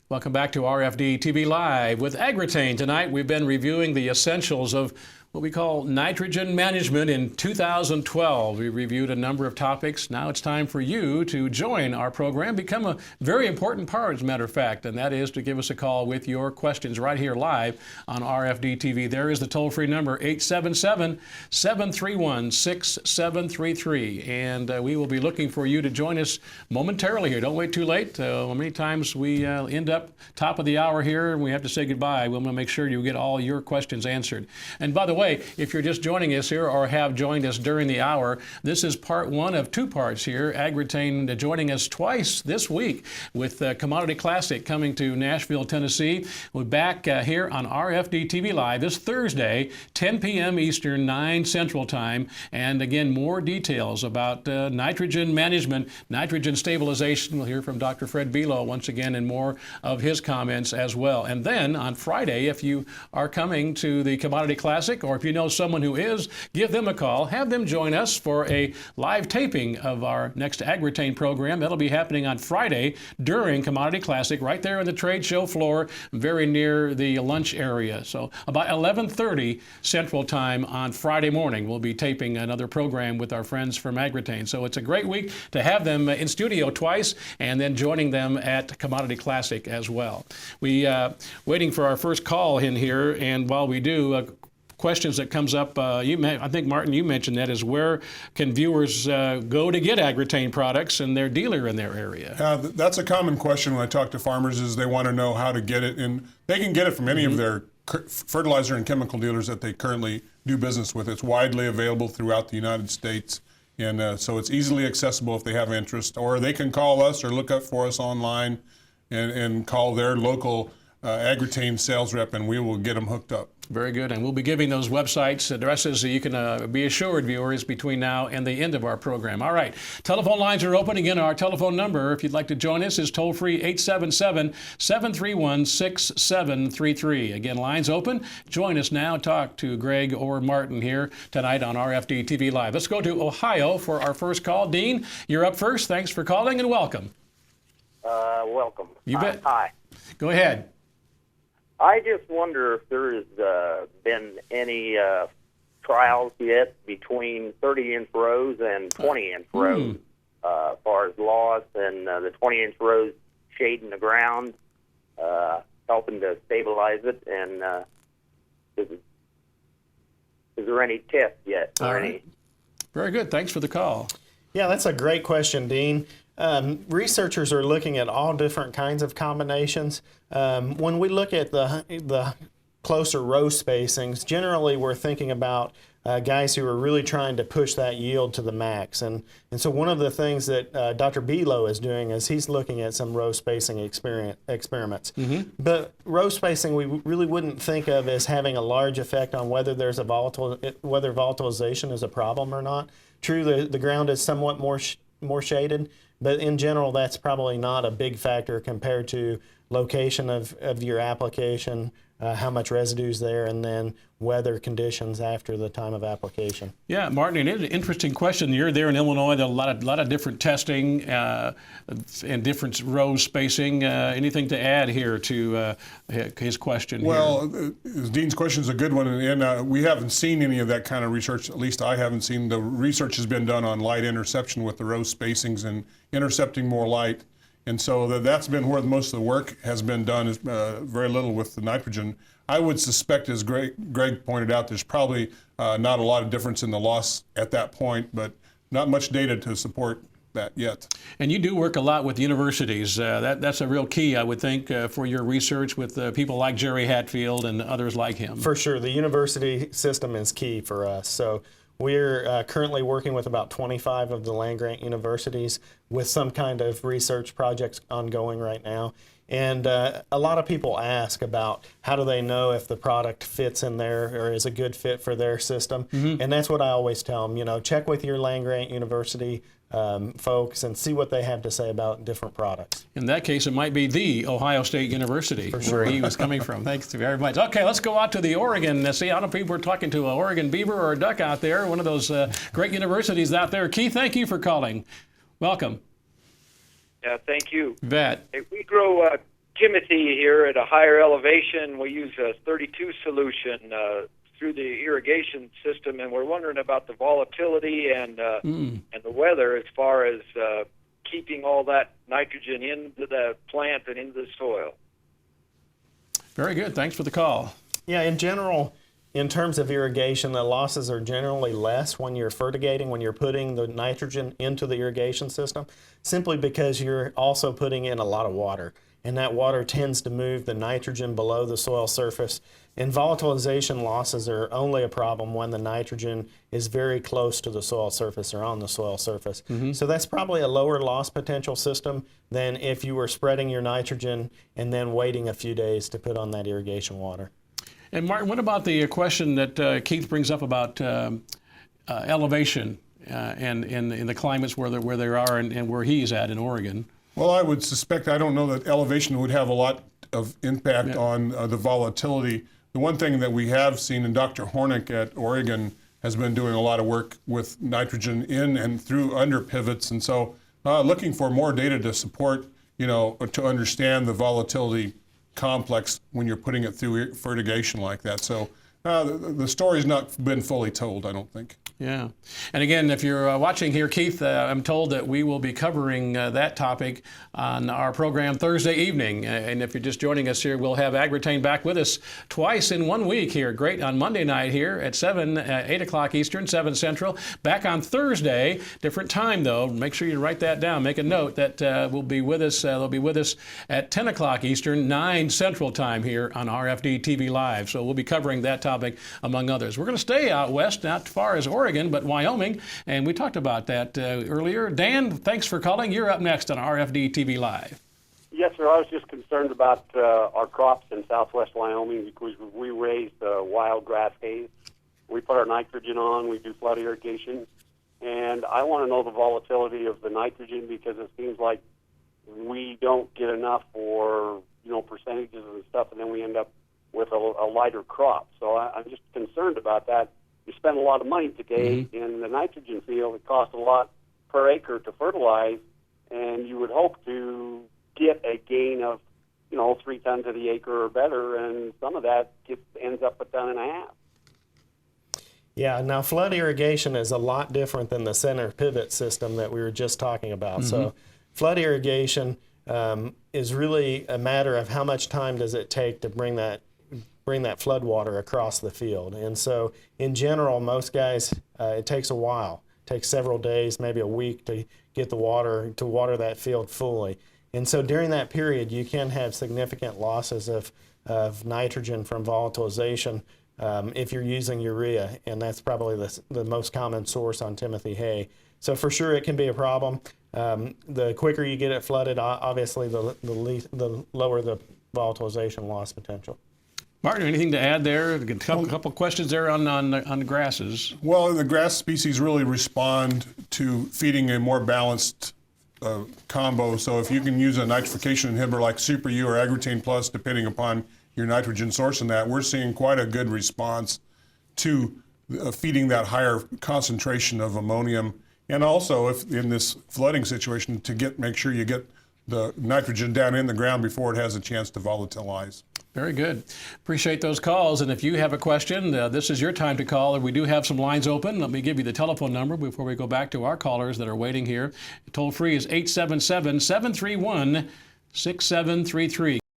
Welcome back to RFD-TV Live with AGROTAIN. Tonight we've been reviewing the essentials of what we call nitrogen management in 2012. We reviewed a number of topics. Now it's time for you to join our program, become a very important part, as a matter of fact, and that is to give us a call with your questions right here live on RFD-TV. There is the toll-free number, 877-731-6733, and we will be looking for you to join us momentarily here. Don't wait too late. Many times we end up top of the hour here and we have to say goodbye. We want to make sure you get all your questions answered. And by the way, if you're just joining us here or have joined us during the hour, this is part one of two parts here. AGROTAIN joining us twice this week with Commodity Classic coming to Nashville, Tennessee. We're back here on RFD-TV Live this Thursday, 10 p.m. Eastern, 9 Central Time. And again, more details about nitrogen management, nitrogen stabilization. We'll hear from Dr. Fred Below once again and more of his comments as well. And then on Friday, if you are coming to the Commodity Classic, or if you know someone who is, give them a call. Have them join us for a live taping of our next AGROTAIN program. That'll be happening on Friday during Commodity Classic, right there on the trade show floor, very near the lunch area. So about 11:30 Central Time on Friday morning, we'll be taping another program with our friends from AGROTAIN. So it's a great week to have them in studio twice and then joining them at Commodity Classic as well. We waiting for our first call in here, and while we do, questions that comes up, I think, Martin, you mentioned that, is where can viewers go to get AGROTAIN products and their dealer in their area? That's a common question when I talk to farmers, is they want to know how to get it, and they can get it from any of their fertilizer and chemical dealers that they currently do business with. It's widely available throughout the United States, and so it's easily accessible if they have interest, or they can call us or look up for us online and call their local AGROTAIN sales rep, and we will get them hooked up. Very good, and we'll be giving those websites addresses so you can be assured, viewers, between now and the end of our program. All right, telephone lines are open. Again, our telephone number, if you'd like to join us, is toll-free 877-731-6733. Again, lines open. Join us now. Talk to Greg or Martin here tonight on RFD-TV Live. Let's go to Ohio for our first call. Dean, you're up first. Thanks for calling and welcome. Welcome. You bet. Hi. Go ahead. I just wonder if there has been any trials yet between 30-inch rows and 20-inch rows, as far as loss, and the 20-inch rows shading the ground, helping to stabilize it. And is there any test yet? All right. Very good. Thanks for the call. Yeah, that's a great question, Dean. Researchers are looking at all different kinds of combinations. When we look at the closer row spacings, generally we're thinking about guys who are really trying to push that yield to the max. And so one of the things that Dr. Below is doing is he's looking at some row spacing experiments. But row spacing we really wouldn't think of as having a large effect on whether there's whether volatilization is a problem or not. True, the ground is somewhat more shaded, but in general, that's probably not a big factor compared to location of your application, how much residue is there, and then weather conditions after the time of application. Yeah, Martin, it is an interesting question. You're there in Illinois. There's a lot of different testing and different row spacing. Anything to add here to his question? Well, Dean's question is a good one, and we haven't seen any of that kind of research. At least I haven't seen. The research has been done on light interception with the row spacings and intercepting more light. And so that's been where most of the work has been done, is very little with the nitrogen. I would suspect, as Greg pointed out, there's probably not a lot of difference in the loss at that point, but not much data to support that yet. And you do work a lot with universities. That's a real key, I would think, for your research with people like Jerry Hatfield and others like him. For sure. The university system is key for us. So we're currently working with about 25 of the land-grant universities with some kind of research projects ongoing right now. And a lot of people ask about how do they know if the product fits in there or is a good fit for their system. And that's what I always tell them, check with your land-grant university folks and see what they have to say about different products. In that case, it might be the Ohio State University, where he was coming from. Thanks very much. Okay, let's go out to the Oregon. See, I don't know if people are talking to an Oregon beaver or a duck out there, one of those great universities out there. Keith, thank you for calling. Welcome. Yeah, thank you. Bet. Hey, we grow Timothy here at a higher elevation. We use a 32 solution through the irrigation system, and we're wondering about the volatility and the weather as far as keeping all that nitrogen into the plant and into the soil. Very good. Thanks for the call. Yeah, in general, in terms of irrigation, the losses are generally less when you're fertigating, when you're putting the nitrogen into the irrigation system, simply because you're also putting in a lot of water. And that water tends to move the nitrogen below the soil surface. And volatilization losses are only a problem when the nitrogen is very close to the soil surface or on the soil surface. So that's probably a lower loss potential system than if you were spreading your nitrogen and then waiting a few days to put on that irrigation water. And Martin, what about the question that Keith brings up about elevation and in the climates where they are and where he's at in Oregon? Well, I would suspect, I don't know that elevation would have a lot of impact on the volatility. The one thing that we have seen, and Dr. Hornick at Oregon has been doing a lot of work with nitrogen in and through under pivots, and so looking for more data to support, to understand the volatility complex when you're putting it through fertigation like that. So the story's not been fully told, I don't think. Yeah. And again, if you're watching here, Keith, I'm told that we will be covering that topic on our program Thursday evening. And if you're just joining us here, we'll have AGROTAIN back with us twice in 1 week here. Great on Monday night here at 8 o'clock Eastern, 7 Central. Back on Thursday, different time though. Make sure you write that down. Make a note that will be with us. They'll be with us at 10 o'clock Eastern, 9 Central time here on RFD-TV Live. So we'll be covering that topic among others. We're going to stay out west, not as far as Oregon, but Wyoming, and we talked about that earlier. Dan, thanks for calling. You're up next on RFD-TV Live. Yes, sir. I was just concerned about our crops in southwest Wyoming because we raised wild grass hays. We put our nitrogen on. We do flood irrigation. And I want to know the volatility of the nitrogen because it seems like we don't get enough for, percentages and stuff, and then we end up with a lighter crop. So I'm just concerned about that. You spend a lot of money today in the nitrogen field. It costs a lot per acre to fertilize, and you would hope to get a gain of, 3 tons of the acre or better, and some of that ends up 1.5 tons. Yeah, now flood irrigation is a lot different than the center pivot system that we were just talking about. So flood irrigation is really a matter of how much time does it take to bring that flood water across the field. And so in general, most guys, it takes a while. It takes several days, maybe a week to get the water, to water that field fully. And so during that period, you can have significant losses of nitrogen from volatilization if you're using urea, and that's probably the most common source on Timothy hay. So for sure it can be a problem. The quicker you get it flooded, obviously the lower the volatilization loss potential. Martin, anything to add there? A couple questions there on the grasses. Well, the grass species really respond to feeding a more balanced combo. So if you can use a nitrification inhibitor like Super U or AGROTAIN Plus, depending upon your nitrogen source in that, we're seeing quite a good response to feeding that higher concentration of ammonium. And also, if in this flooding situation, to make sure you get the nitrogen down in the ground before it has a chance to volatilize. Very good. Appreciate those calls. And if you have a question, this is your time to call. And we do have some lines open. Let me give you the telephone number before we go back to our callers that are waiting here. Toll free is 877-731-6733.